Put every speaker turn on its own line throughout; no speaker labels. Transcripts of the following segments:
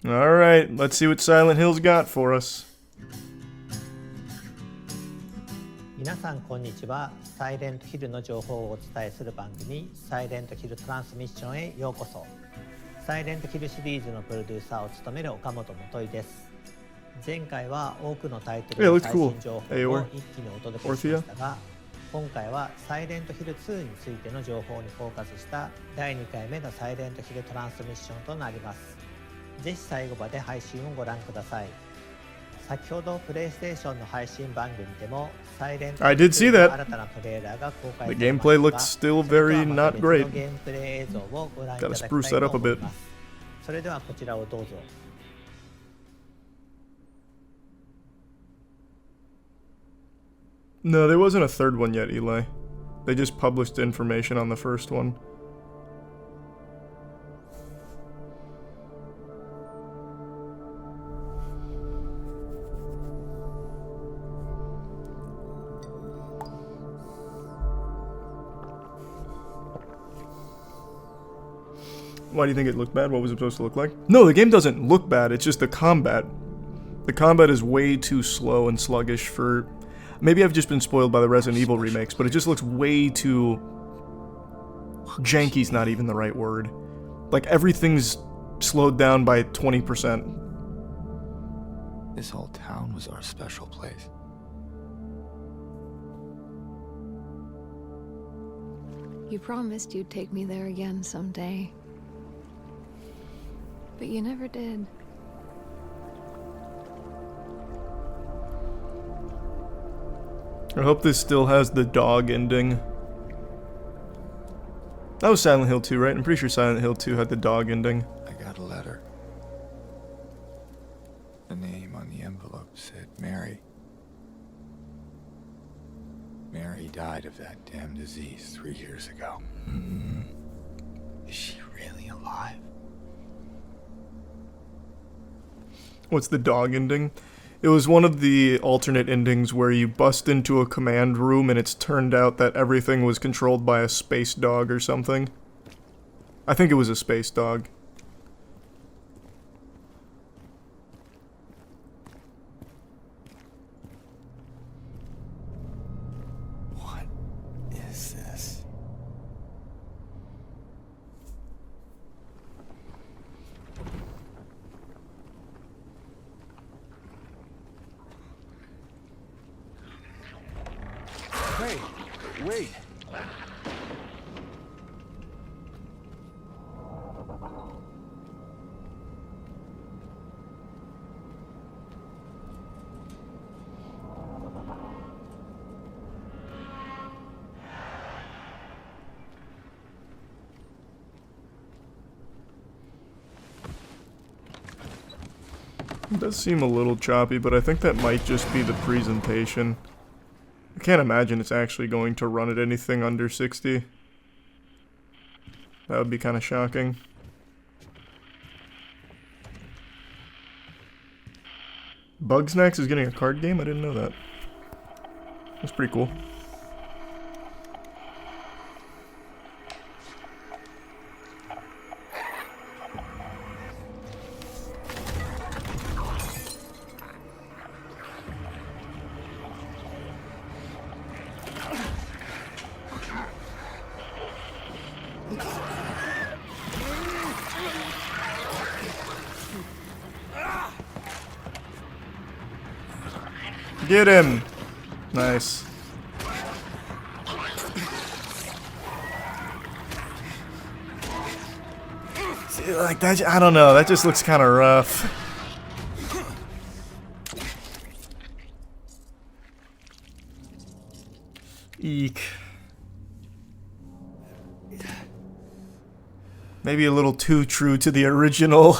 Alright, let's see what Silent Hill's got for us.
皆さんこんにちは。サイレントヒルの情報をお伝えする番組サイレントヒルトランスミッションへようこそ。サイレントヒルシリーズのプロデューサーを務める岡本元井です。前回は多くのタイトルの最新情報を一気にお届けしましたが、今回はサイレントヒル2についての情報にフォーカスした第2回目のサイレントヒルトランスミッションとなります。ぜひ最後まで配信をご覧ください。先ほどプレイステーションの配信番組でもサイレントヒル2の新たなトレーラーが公開されましたが、
The gameplay looks still very not great.
ゲームプレイ映像をご覧いただ
Gotta
きたい
spruce
と
that up a
思い
bit.
ます。それではこちらをどうぞ。
No, there wasn't a third one yet, Eli. They just published information on the first one. Why do you think it looked bad? What was it supposed to look like? No, the game doesn't look bad, it's just the combat. The combat is way too slow and sluggish for... Maybe I've just been spoiled by the Resident Evil remakes, but it just looks way too... Janky's not even the right word. Like, everything's slowed down by 20%.
This whole town was our special place.
You promised you'd take me there again someday. But you never did.
I hope this still has the dog ending. That was Silent Hill 2, right? I'm pretty sure Silent Hill 2 had the dog ending.
I got a letter. The name on the envelope said Mary. Mary died of that damn disease 3 years ago. Is she really alive?
What's the dog ending? It was one of the alternate endings where you bust into a command room and it's turned out that everything was controlled by a space dog or something. I think it was a space dog.
What is this? Hey, wait.
It does seem a little choppy, but I think that might just be the presentation. I can't imagine it's actually going to run at anything under 60. That would be kind of shocking. Bugsnax is getting a card game? I didn't know that. That's pretty cool. Get him! Nice. See, like that, I don't know, that just looks kind of rough. Eek. Maybe a little too true to the original.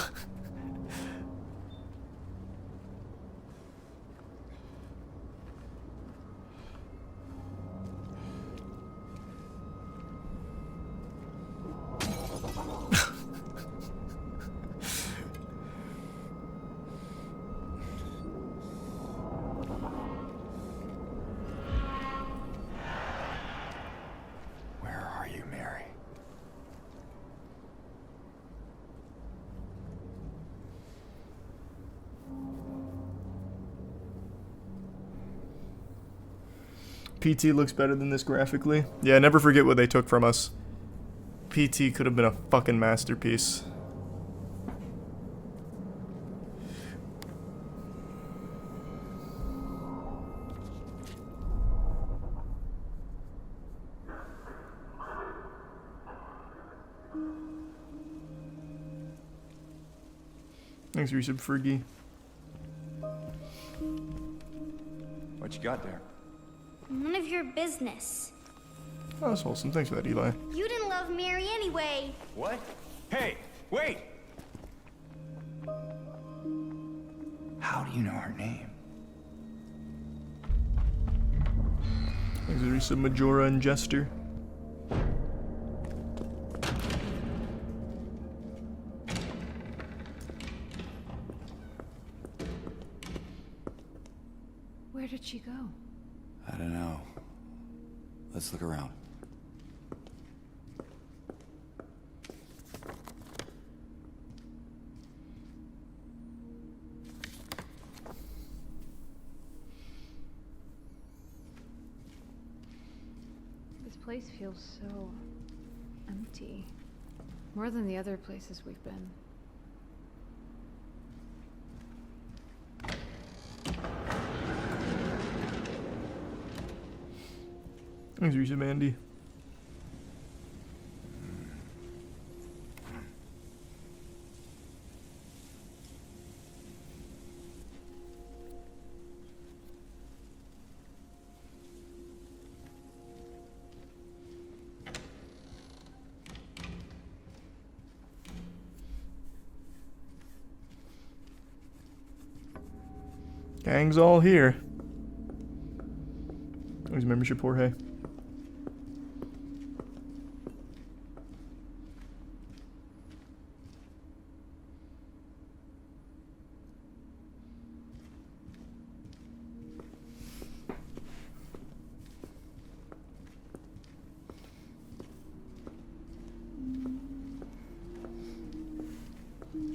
PT looks better than this graphically. Yeah, never forget what they took from us. PT could have been a fucking masterpiece. Thanks, Resub Fergie.
What you got there?
None of your business.
Oh, that's wholesome. Thanks for that, Eli.
You didn't love Mary anyway.
What? Hey, wait! How do you know her name?
Thanks, Resub Majora and Jester.
Where did she go?
I don't know. Let's look around.
This place feels so empty. More than the other places we've been.
Thanks, Resub Andy. Gang's all here. Thanks, membership, Jorge.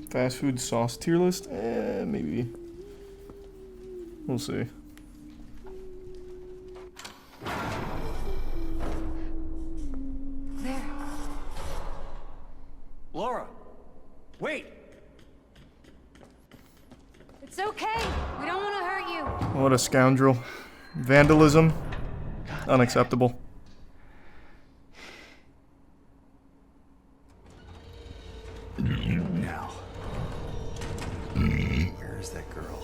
Fast food sauce tier list? Maybe. We'll see.
There.
Laura! Wait!
It's okay. We don't want to hurt you.
What a scoundrel. Vandalism? Unacceptable.
Now. Where is that girl?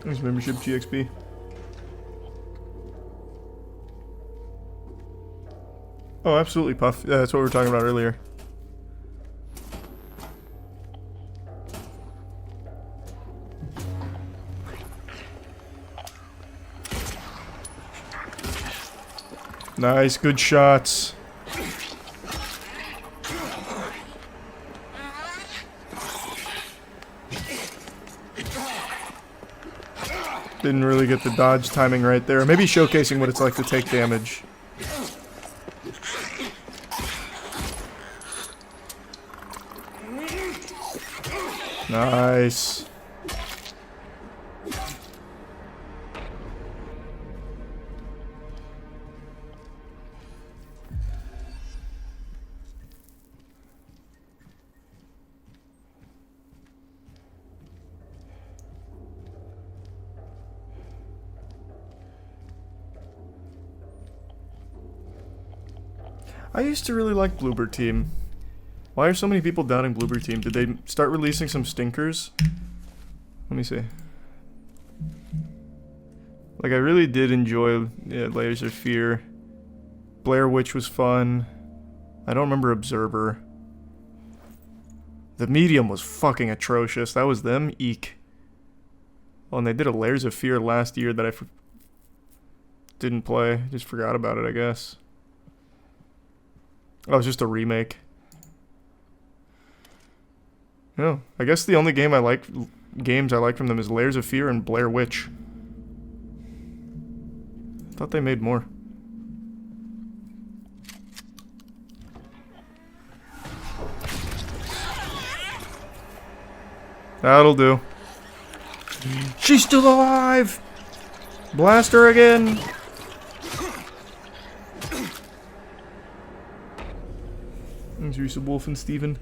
Thanks, membership, GXP. Oh, absolutely, Puff. Yeah, that's what we were talking about earlier. Nice, good shots. Didn't really get the dodge timing right there. Maybe showcasing what it's like to take damage. Nice. I used to really like Bloober Team. Why are so many people doubting Bloober Team? Did they start releasing some stinkers? Let me see. Like, I really did enjoy Layers of Fear. Blair Witch was fun. I don't remember Observer. The Medium was fucking atrocious. That was them? Eek. Oh, and they did a Layers of Fear last year that I didn't play. Just forgot about it, I guess. Oh, it's just a remake. No, I guess the only games I like from them is Layers of Fear and Blair Witch. I thought they made more. That'll do. She's still alive! Blast her again! Thanks, Risa Wolf and Steven.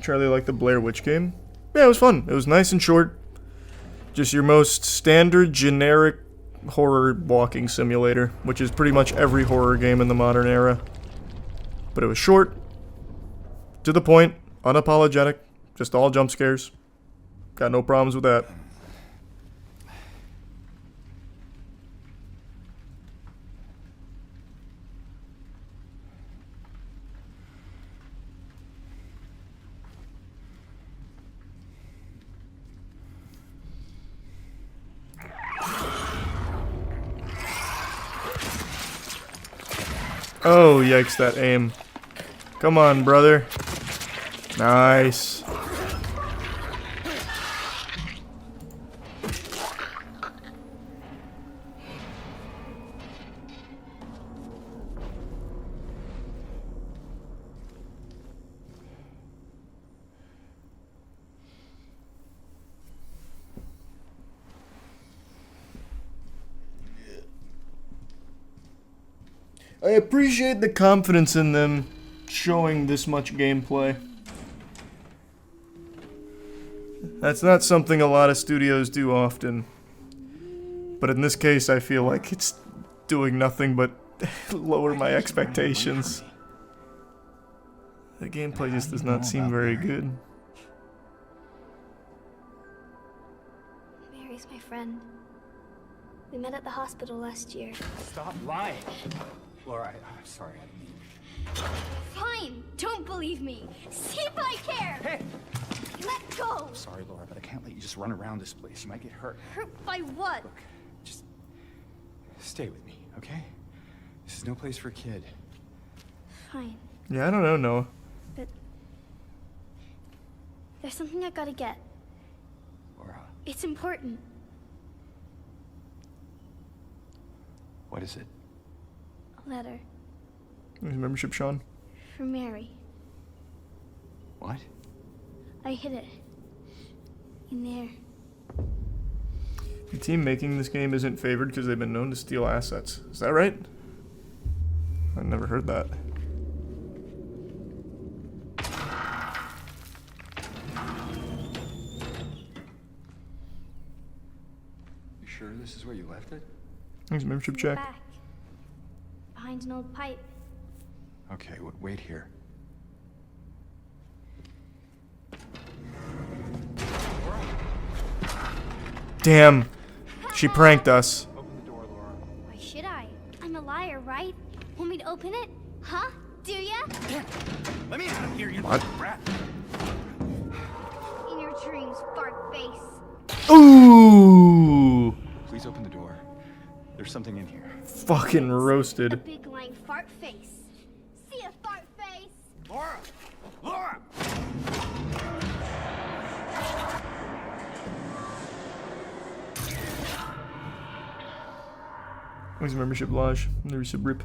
Charlie liked the Blair Witch game. Yeah, it was fun. It was nice and short. Just your most standard, generic horror walking simulator, which is pretty much every horror game in the modern era. But it was short, to the point, unapologetic, just all jump scares. Got no problems with that. Oh, yikes, that aim. Come on, brother. Nice. I appreciate the confidence in them showing this much gameplay. That's not something a lot of studios do often. But in this case, I feel like it's doing nothing but lower my expectations. The gameplay just does not seem very good.
Mary's my friend. We met at the hospital last year.
Stop lying. Laura, I'm sorry. I didn't mean...
Fine, don't believe me. See if I care.
Hey!
Let go.
Sorry, Laura, but I can't let you just run around this place. You might get hurt.
Hurt by what?
Look, just stay with me, okay? This is no place for a kid.
Fine,
Yeah, I don't know, Noah.
but there's something I gotta get.
Laura,
It's important.
what is it?
A letter
His membership, Sean.
for Mary.
What?
I hid it in there.
The team making this game isn't favored because they've been known to steal assets. Is that right? I've never heard that.
You sure this is where you left it?
Thanks, membership
In the
check.
back, behind an old pipe.
Okay, wait here.
Damn. She pranked us.
Open the door, Laura.
Why should I? I'm a liar, right? Want me to open it? Huh? Do ya?
Let me out of here, you
What?
little brat.
In your dreams, fart face.
Ooh.
Please open the door. There's something in here.
Fucking
A
roasted.
big lying fart face. See a fart face?
Laura! Laura!
Thanks, membership, Lodge. There's a rip.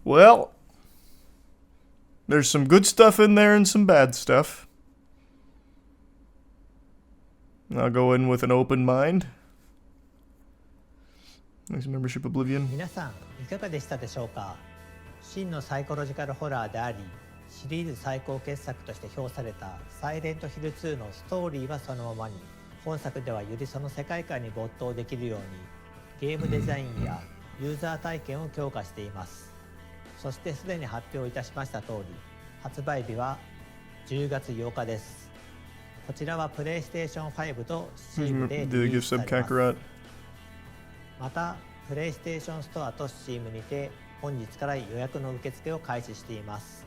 Well, there's some good stuff in there and some bad stuff. I'll go in with an open mind. Thanks, membership, Oblivion.
皆さんいかがでしたでしょうか。真のサイコロジカルホラーであり、シリーズ最高傑作として評されたサイレントヒル2のストーリーはそのままに、本作ではよりその世界観に没頭できるようにゲームデザインやユーザー体験を強化しています。そしてすでに発表いたしました通り、発売日は10月8日です。こちらはプレイステーション5と Steam で
Did they
リリー
give
スさ
sub
れます。
Kakarot?
また、プレイステーションストアと Steam にて本日から予約の受付を開始しています。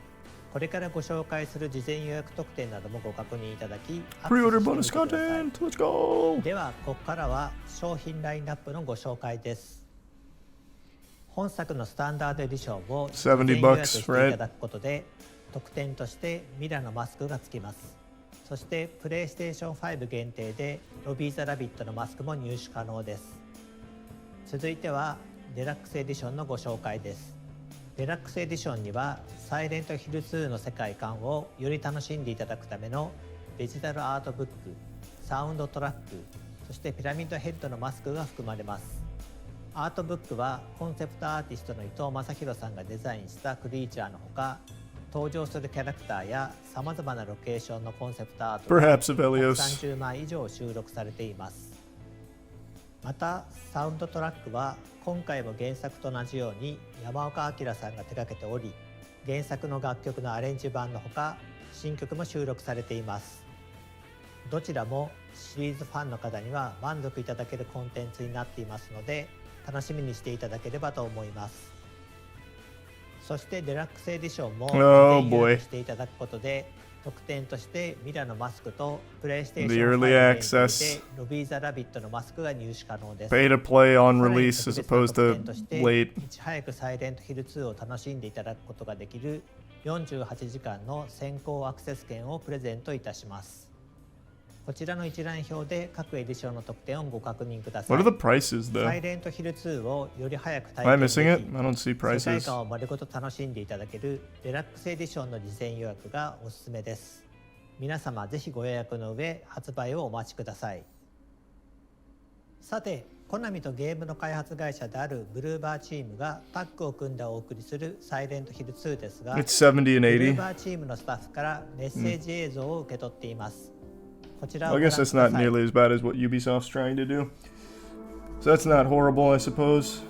これからご紹介する事前予約特典などもご確認いただき、アクセ
Pre-order
ス
bonus
してみてください。
content! Let's go!
では、ここからは商品ラインナップのご紹介です。本作のスタンダードエディションを
$70
事前予約していただくことで、特典としてミラのマスクがつきます。そしてプレイステーション5限定でロビー・ザ・ラビットのマスクも入手可能です。続いてはデラックスエディションのご紹介です。デラックスエディションにはサイレントヒル2の世界観をより楽しんでいただくためのデジタルアートブック、サウンドトラック、そしてピラミッドヘッドのマスクが含まれます。アートブックはコンセプトアーティストの伊藤正弘さんがデザインしたクリーチャーのほか、登場するキャラクターやさまざまなロケーションのコンセプトアートが
Perhaps Avelios.
130枚以上収録されています。またサウンドトラックは今回も原作と同じように山岡明さんが手掛けており、原作の楽曲のアレンジ版のほか新曲も収録されています。どちらもシリーズファンの方には満足いただけるコンテンツになっていますので、楽しみにしていただければと思います。そしてデラックスエディションも事前予約していただくことで、特典としてミラのマスクとプレイステーション5限定でロビー・ザ・ラビットのマスクが入手可能です。
Pay to play on release as opposed to late.
いち早くサイレントヒル2を楽しんでいただくことができる48時間の先行アクセス券をプレゼントいたします。こちらの一覧表で各エディションの特典をご確認ください。
What are the prices
サ
though?
イレントヒル2をより早く
Am I
体験で
missing
き
it? I don't see
世界
prices.
観を丸ごと楽しんでいただけるデラックスエディションの事前予約がおすすめです。皆様ぜひご予約の上発売をお待ちください。さて、コナミとゲームの開発会社であるブルーバーチームがタッグを組んでお送りするサイレントヒル2ですが、
It's 70 and
ブルー
80.
バーチームのスタッフからメッセージ映像を受け取っています。こちらを
I
ご覧
guess
くだ
that's not
さい。
nearly as bad as what Ubisoft's trying to do. So that's not horrible, I suppose.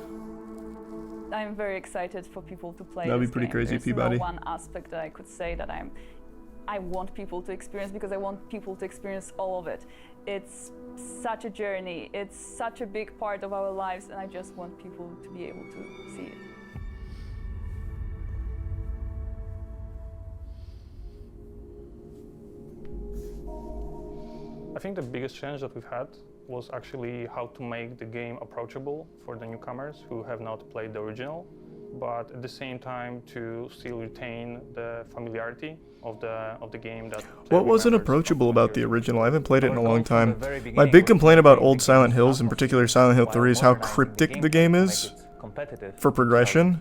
I'm very excited for people to play
That'd be
this
pretty
game.
crazy,
There's
Peabody.
no one aspect that I could say that I want people to experience, because I want people to experience all of it. It's such a journey. It's such a big part of our lives, and I just want people to be able to see it.
I think the biggest challenge that we've had was actually how to make the game approachable for the newcomers who have not played the original, but at the same time to still retain the familiarity of the game that.
What wasn't approachable about the original? I haven't played it in a long time. My big complaint about old Silent Hills, in particular Silent Hill 3, is how cryptic the game is for progression.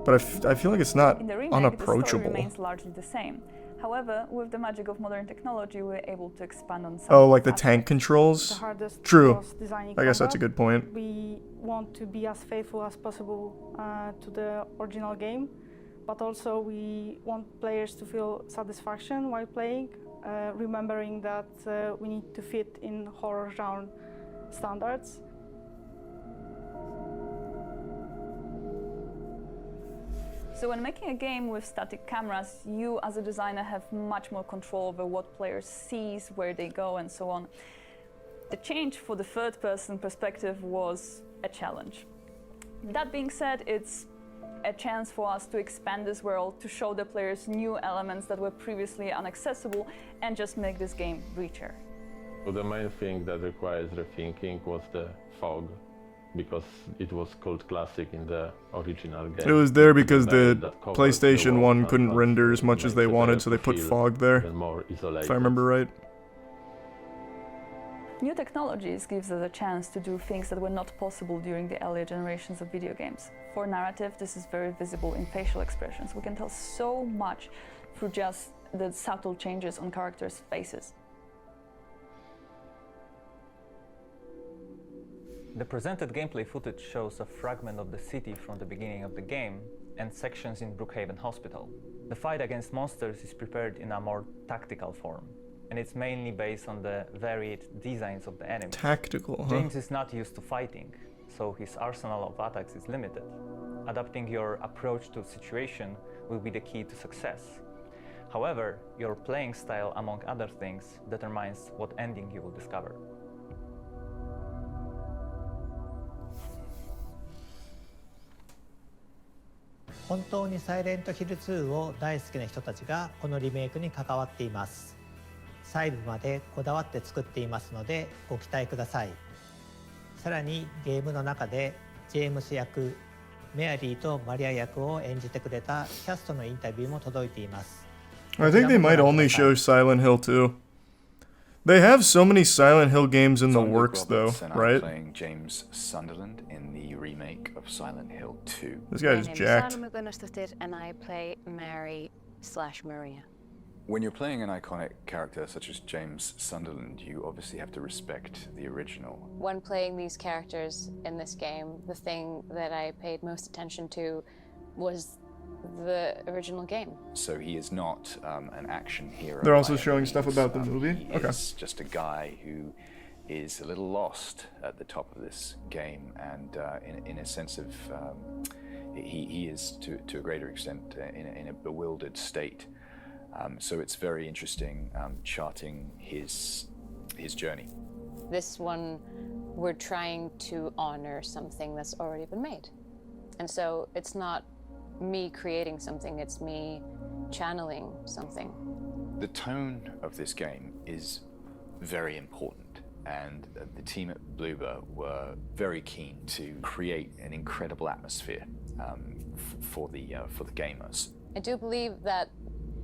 But I feel like it's not
In the remake, the story
unapproachable.
remains largely the same. However, with the magic of modern technology, we're able to expand on some.
Oh, like the
aspects.
tank
The
controls?
hardest
True.
was designing
I guess that's a
combat.
good point.
We want to be as faithful as possible to the original game, but also we want players to feel satisfaction while playing, remembering that we need to fit in horror genre standards.
So when making a game with static cameras, you as a designer have much more control over what players sees, where they go, and so on. The change for the third-person perspective was a challenge. That being said, it's a chance for us to expand this world, to show the players new elements that were previously inaccessible, and just make this game richer.
So the main thing that requires rethinking was the fog, because it was called classic in the original game.
It was there because the
That covers
PlayStation
the
1
world
couldn't
and
render as much as they
makes it
wanted,
better
so they
to
put
feel
fog there,
even more isolated.
if I remember right.
New technologies gives us a chance to do things that were not possible during the earlier generations of video games. For narrative, this is very visible in facial expressions. We can tell so much through just the subtle changes on characters' faces.
The presented gameplay footage shows a fragment of the city from the beginning of the game and sections in Brookhaven Hospital. The fight against monsters is prepared in a more tactical form, and it's mainly based on the varied designs of the enemies.
Tactical, huh?
James is not used to fighting, so his arsenal of attacks is limited. Adapting your approach to a situation will be the key to success. However, your playing style, among other things, determines what ending you will discover.
本当にサイレントヒル2を大好きな人たちがこのリメイクに関わっています。細部までこだわって作っていますのでご期待ください。さらにゲームの中でジェームス役、メアリーとマリア役を演じてくれたキャストのインタビューも届いています。
I think they might only show Silent Hill 2. They have so many Silent Hill games in the works, though,
and I'm
right?
playing James Sunderland in the remake of Silent Hill 2.
This guy's jacked.
And I play Mary/Maria.
When you're playing an iconic character such as James Sunderland, you obviously have to respect the original.
When playing these characters in this game, the thing that I paid most attention to was the original game.
So he is not an action hero.
They're also
by any
showing stuff
means.
about the movie?
He
Okay.
is just a guy who is a little lost at the top of this game, and in a sense of he is to a greater extent in a bewildered state. So it's very interesting charting his journey.
This one, we're trying to honor something that's already been made. And so it's not me creating something, it's me channeling something.
The tone of this game is very important, and the team at Bloober were very keen to create an incredible atmosphere for the gamers.
I do believe that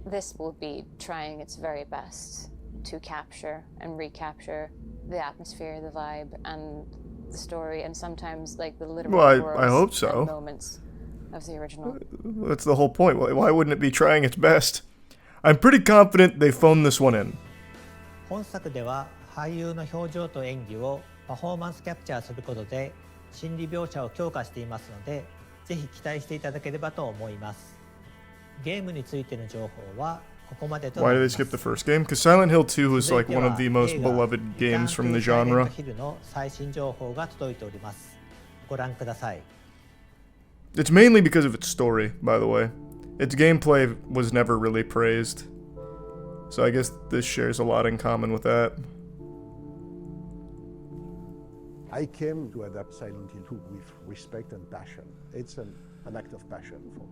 this will be trying its very best to capture and recapture the atmosphere, the vibe, and the story, and sometimes like the literal
I hope so.
and moments of the original.
That's the whole point. Why wouldn't it be trying its best? I'm pretty confident they phoned this one in.
本作では俳優の表情と演技をパフォーマンスキャプチャーすることで心理描写を強化していますので、ぜひ期待していただければと思います。ゲームについての情報はここまでとな
Why
り
did
ま
they
す。
skip the first game? Because Silent Hill 2 was
続い
like
て
one
は
of the most
映画
beloved games from the
リターン
genre.
トゥサイレントヒルの最新情報が届いております。ご覧ください。
It's mainly because of its story, by the way. Its gameplay was never really praised. So I guess this shares a lot in common with that.
I came to adapt Silent Hill 2 with respect and passion. It's an act of passion for me.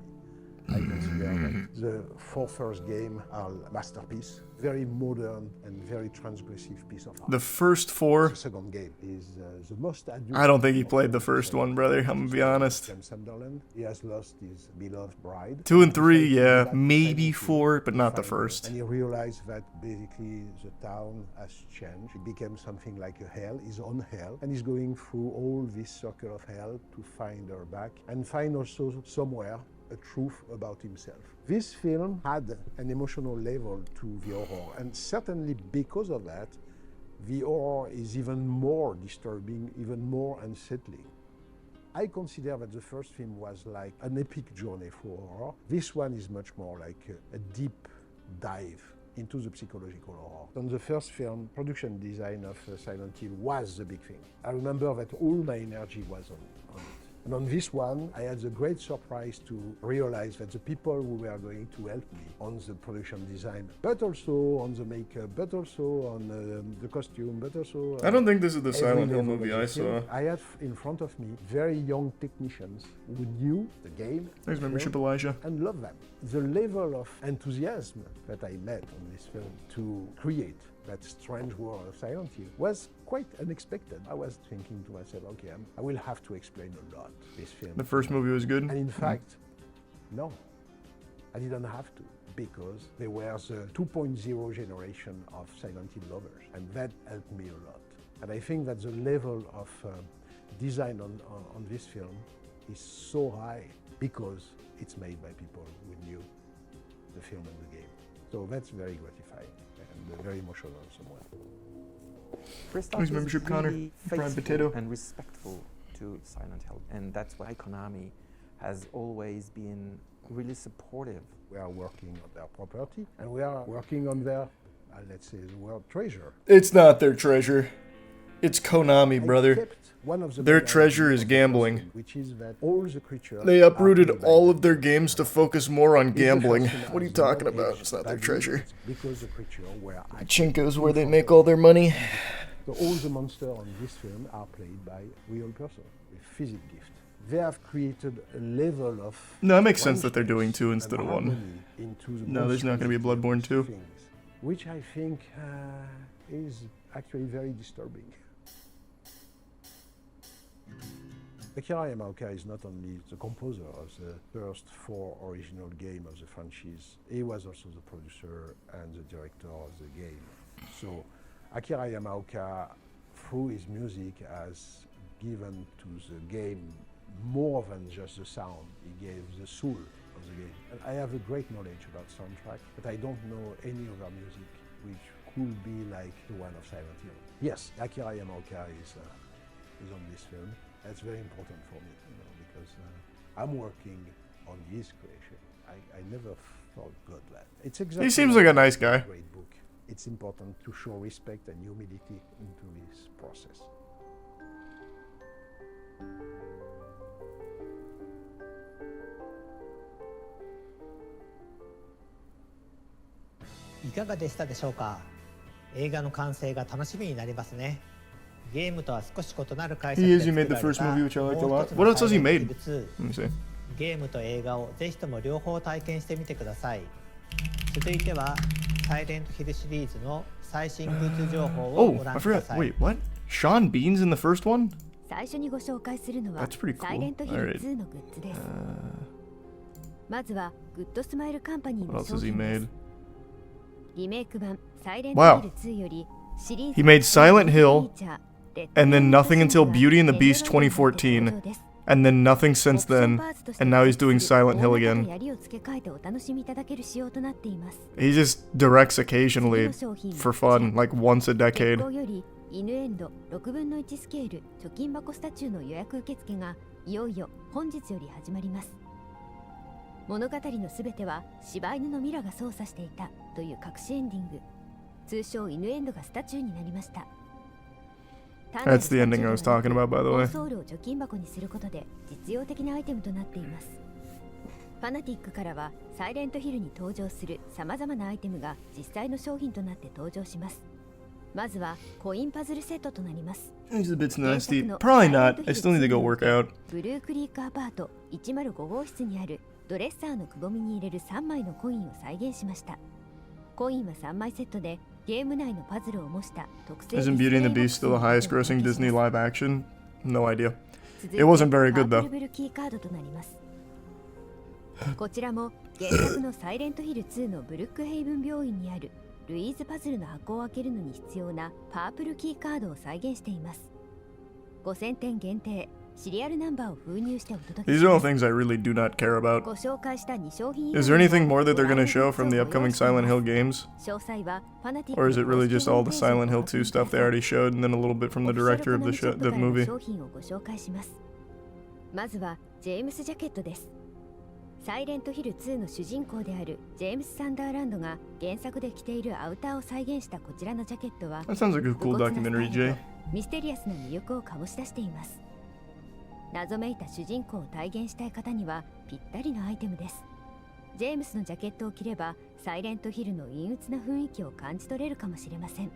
I consider that the four first games are a masterpiece, very modern and very transgressive piece of art.
The first four,
The second game is the most adult.
I don't think he played the first one, brother. I'm gonna be honest.
James Sunderland. He has lost his beloved bride.
2 and 3,
He
yeah,
decided to
maybe
Silent Hill
4, but not the
to find
first.
And he realized that basically the town has changed. It became something like a hell, his own hell, and he's going through all this circle of hell to find her back and find also somewhere a truth about himself. This film had an emotional level to the horror, and certainly because of that, the horror is even more disturbing, even more unsettling. I consider that the first film was like an epic journey for horror. This one is much more like a deep dive into the psychological horror. On the first film, production design of Silent Hill was the big thing. I remember that all my energy was on it. And on this one, I had the great surprise to realize that the people who were going to help me on the production design, but also on the makeup, but also on the costume, but also...
I don't think this is the
every
Silent Hill
level of
movie
the
I
film.
saw.
I had in front of me very young technicians who knew the game,
Thanks,
the
membership,
film,
Elijah.
and loved them. The level of enthusiasm that I met on this film to create that strange world of Silent Hill was quite unexpected. I was thinking to myself, okay, I will have to explain a lot this film.
The first movie was good.
And in fact, no, I didn't have to, because there was the 2.0 generation of Silent Hill lovers, and that helped me a lot. And I think that the level of design on this film is so high because it's made by people who knew the film and the game. So that's very gratifying and very emotional somewhere.
Thanks, membership, Connor. Fried potato.
And respectful to Silent Hill, and that's why Konami has always been really supportive.
We are working on their property, and we are working on their, let's say, the world treasure.
It's not their treasure. It's Konami, brother.
One of the
Their
big
treasure
ideas
is
of
gambling.
the which is that all the creatures
They
are
uprooted
played by
all of their games to focus more on
If the
gambling.
first film
What are you
has
talking
not
about?
aged
It's not their
badly,
treasure.
it's because the creatures were
Chinko's where they make all their money.
So all the monsters on this film are played by real person with physical gift. They have created a level of
No, it makes sense that they're doing 2 instead of 1.
harmony into the
No, there's not going to be a Bloodborne 2.
things, which I think is actually very disturbing. Akira Yamaoka is not only the composer of the first 4 original games of the franchise, he was also the producer and the director of the game. So Akira Yamaoka, through his music, has given to the game more than just the sound. He gave the soul of the game. And I have a great knowledge about soundtracks, but I don't know any other music which could be like the one of Silent Hill. Yes, Akira Yamaoka is on this film. That's very important for me, because I'm working on his creation. I never thought God that. It's exactly.
He seems like a nice guy.
Great book. It's important to show respect and humility into this process.
いかがでしたでしょうか。映画の完成が楽しみになりますね。ゲームとは少し異なる解釈
He
で
is. He
作
made
ら
the
れ
first
た
movie, which I liked a
もう
lot.
一つ
What
の
else has he
サイレン
made?
トヒル2
Let me see.
ゲームと映画をぜひとも両方体験してみてください。続いてはサイレントヒルシリーズの最新グッズ情報を
Oh,
ご
I
覧くだ
forgot.
さい。
Wait, what? Sean Bean's in the first one?
最初にご紹介するのは
That's pretty cool.
サイレントヒル
Alright.
2のグッズです。まずはグッドスマイルカンパニー
What
の
else
商
has he
品で
made?
す。リメイク版サイレント
Wow.
ヒル2よりシリーズ
He made Silent Hill,
フィーチャー
and then nothing until Beauty and the Beast 2014, and then nothing since then, and now he's doing Silent Hill again.
槍を付け替えてお楽しみいただける仕様となっています。
He just directs occasionally for fun, like once a
月
decade.
光より犬エンド6分の1スケール貯金箱スタチューの予約受付がいよいよ本日より始まります。物語のすべては柴犬のミラが操作していたという隠しエンディング、通称犬エンドがスタチューになりました。
That's the ending I was talking about, by the
コ
way.
ンソールを貯金箱にすることで実用的なアイテムとなっています。ファナティックからはサイレントヒルに登場する様々なアイテムが実際の商品となって登場します。まずはコインパズルセットとなります。
He's a bit nasty. Probably not. I still need to go work out.
ブルークリークアパート105号室にあるドレッサーのくぼみに入れる3枚のコインを再現しました。コインは3枚セットでゲーム内のパズルを模した特製
Isn't Beauty and the Beast still the highest grossing Disney live action? No idea. It wasn't very good
パー
though.
プルブルキーカードとなります。こちらも原作のサイレントヒル2のブルックヘイブン病院にあるルイーズパズルの箱を開けるのに必要なパープルキーカードを再現しています。5000点限定シリアルナンバーを封入してお届け
These
し
are
ま
all
す。
things I really do not care about.
ご紹介した2商品
Is there anything more that they're gonna show from the upcoming Silent Hill games?
詳細はファナティック
Or is it really
公式
just all the
ホームページ
Silent
を
Hill 2 stuff they already showed and then a little bit from the director of the
オフィシャルコナミショップ
the
からの
movie?
商品をご紹介します。まずはジェームスジャケットです。サイレントヒル2の主人公であるジェームス・サンダーランドが原作で着ているアウターを再現したこちらのジャケットは
That sounds like a cool
武骨なスタイ
documentary,
ル
Jay.
とミステリアスな魅力を醸し出しています。謎めいた主人公を体現したい方にはぴったりのアイテムです。ジェームスのジャケットを着ればサイレントヒルの陰鬱な雰囲気を感じ取れるかもしれません。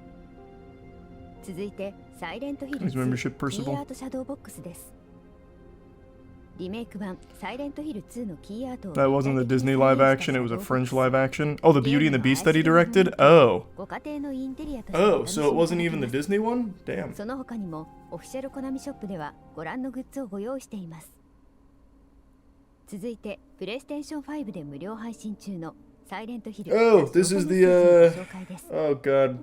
続いてサイレントヒル
His
2
membership
キー
Percival.
アートシャドーボックスです。リメイク版サイレントヒル2のキーアートを
That wasn't the Disney live action, it was a French live action. Oh, the Beauty and the Beast that he directed? Oh.
ご家庭のインテリアとして
Oh, so it wasn't even the Disney one? Damn.
その他にもオフィシャルコナミショップではご覧のグッズをご用意しています。続いてプレイステーション5で無料配信中のサイレントヒル
Oh, this is the,
紹介です。
Oh, God.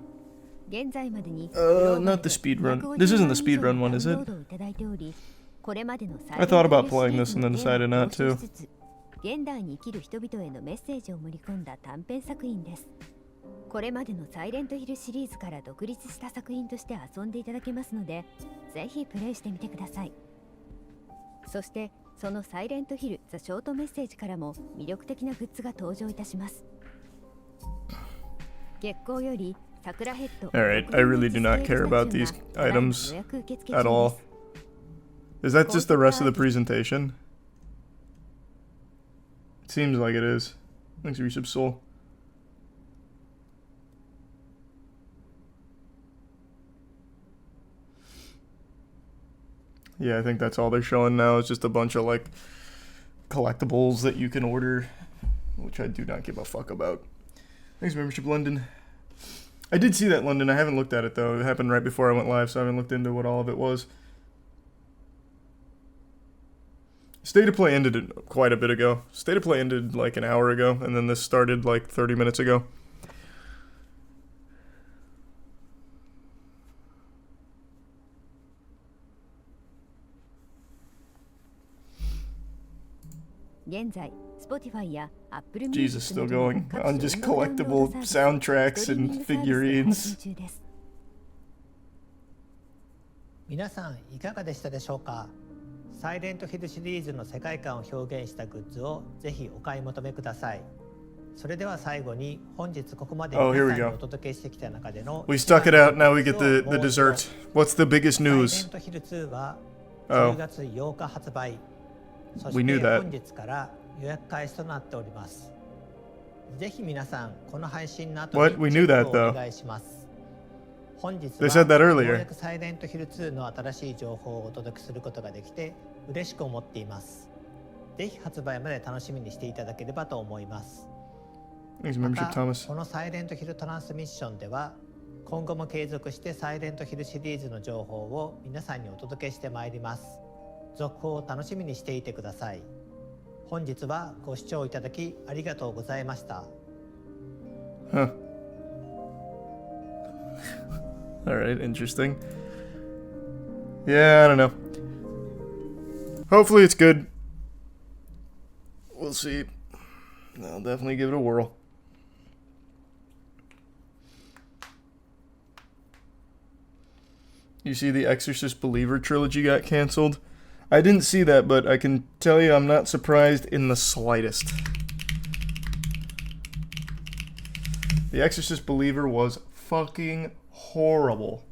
現在までに
Not the speedrun. This isn't the speedrun one, is it?
いただいており、これまでの
I thought about playing this and then decided not to.
現代に生きる人々へのメッセージを盛り込んだ短編作品です。これまでのサイレントヒルシリーズから独立した作品として遊んでいただけますので、ぜひプレイしてみてください。そしてそのサイレントヒルザショートメッセージからも魅力的なグッズが登場いたします。月光より桜ヘッド
Alright, I really do not care about these items at all. Is that just the rest of the presentation? It seems like it is. Thanks, Resub Soul. Yeah, I think that's all they're showing now. It's just a bunch of like collectibles that you can order, which I do not give a fuck about. Thanks, membership, London. I did see that, London. I haven't looked at it though. It happened right before I went live, so I haven't looked into what all of it was. State of Play ended quite a bit ago. State of Play ended like an hour ago, and then this started like 30 minutes ago.
Jesus,
still going on just collectible soundtracks and figurines.
皆さんいかがでしたでしょうか。サイレントヒルシリーズの世界観を表現したグッズをぜひお買い求めください。それでは最後に本日ここまで皆さんにお届けしてきた中での
We stuck it out, now we get the dessert. What's the biggest news?
サイレントヒル2は10月8日発売。そして本日から予約開始となっております。ぜひ皆さんこの配信の後にチェックをお願いします。本日はようやくサイレントヒル2の新しい情報をお届けすることができて嬉しく思っています。ぜひ発売まで楽しみにしていただければと思います。またこのサイレントヒルトランスミッションでは今後も継続してサイレントヒルシリーズの情報を皆さんにお届けしてまいります。続報を楽しみにしていてください。本日はご視聴いただきありがとうございました。
Alright, interesting. Yeah, I don't know. Hopefully it's good. We'll see. I'll definitely give it a whirl. You see the Exorcist Believer trilogy got canceled? I didn't see that, but I can tell you I'm not surprised in the slightest. The Exorcist Believer was fucking horrible.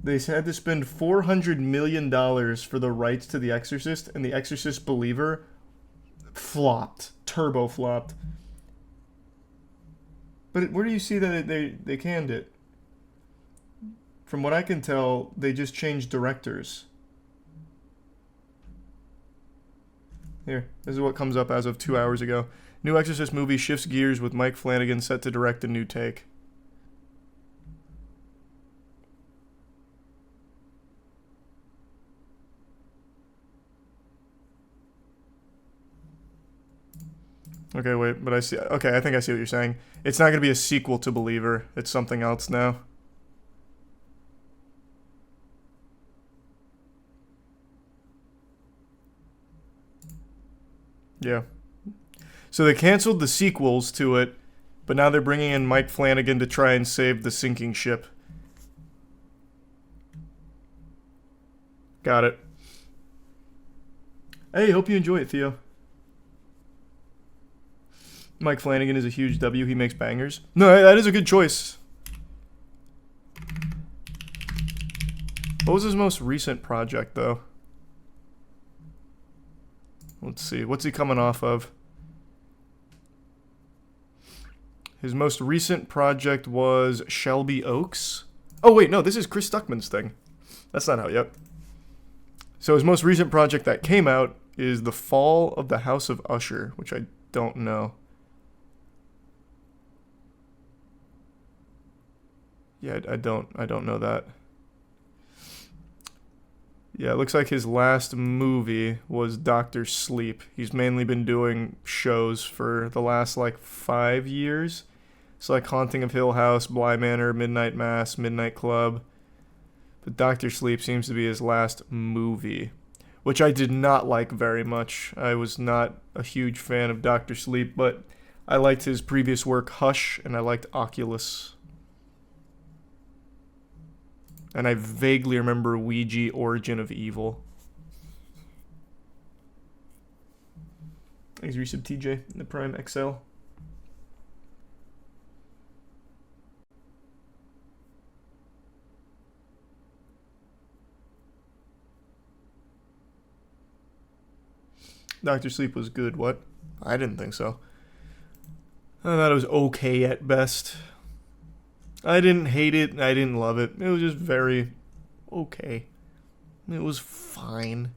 They had to spend $400 million for the rights to The Exorcist, and The Exorcist Believer flopped. Turbo flopped. But where do you see that they canned it? From what I can tell, they just changed directors. Here, this is what comes up as of 2 hours ago. New Exorcist movie shifts gears with Mike Flanagan set to direct a new take. Okay, wait, but I see... Okay, I think I see what you're saying. It's not going to be a sequel to Believer. It's something else now. Yeah. So they canceled the sequels to it, but now they're bringing in Mike Flanagan to try and save the sinking ship. Got it. Hey, hope you enjoy it, Theo. Mike Flanagan is a huge W. He makes bangers. No, that is a good choice. What was his most recent project, though? Let's see. What's he coming off of? His most recent project was Shelby Oaks. Oh, wait, no, this is Chris Stuckman's thing. That's not out yet. So his most recent project that came out is The Fall of the House of Usher, which I don't know. Yeah, I don't know that. Yeah, it looks like his last movie was Dr. Sleep. He's mainly been doing shows for the last, like, 5 years. It's like Haunting of Hill House, Bly Manor, Midnight Mass, Midnight Club. But Dr. Sleep seems to be his last movie, which I did not like very much. I was not a huge fan of Dr. Sleep, but I liked his previous work, Hush, and I liked Oculus. And I vaguely remember Ouija Origin of Evil. Thanks, Resub TJ, in the Prime XL. Dr. Sleep was good, what? I didn't think so. I thought it was okay at best. I didn't hate it, I didn't love it. It was just very okay. It was fine.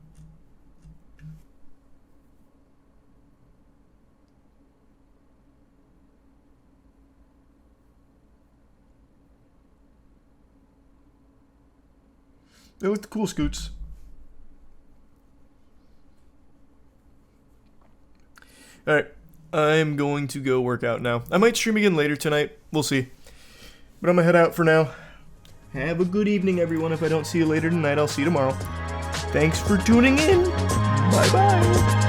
It looked cool, Scoots. Alright, I'm going to go work out now. I might stream again later tonight. We'll see. But I'm gonna head out for now. Have a good evening, everyone. If I don't see you later tonight, I'll see you tomorrow. Thanks for tuning in. Bye-bye.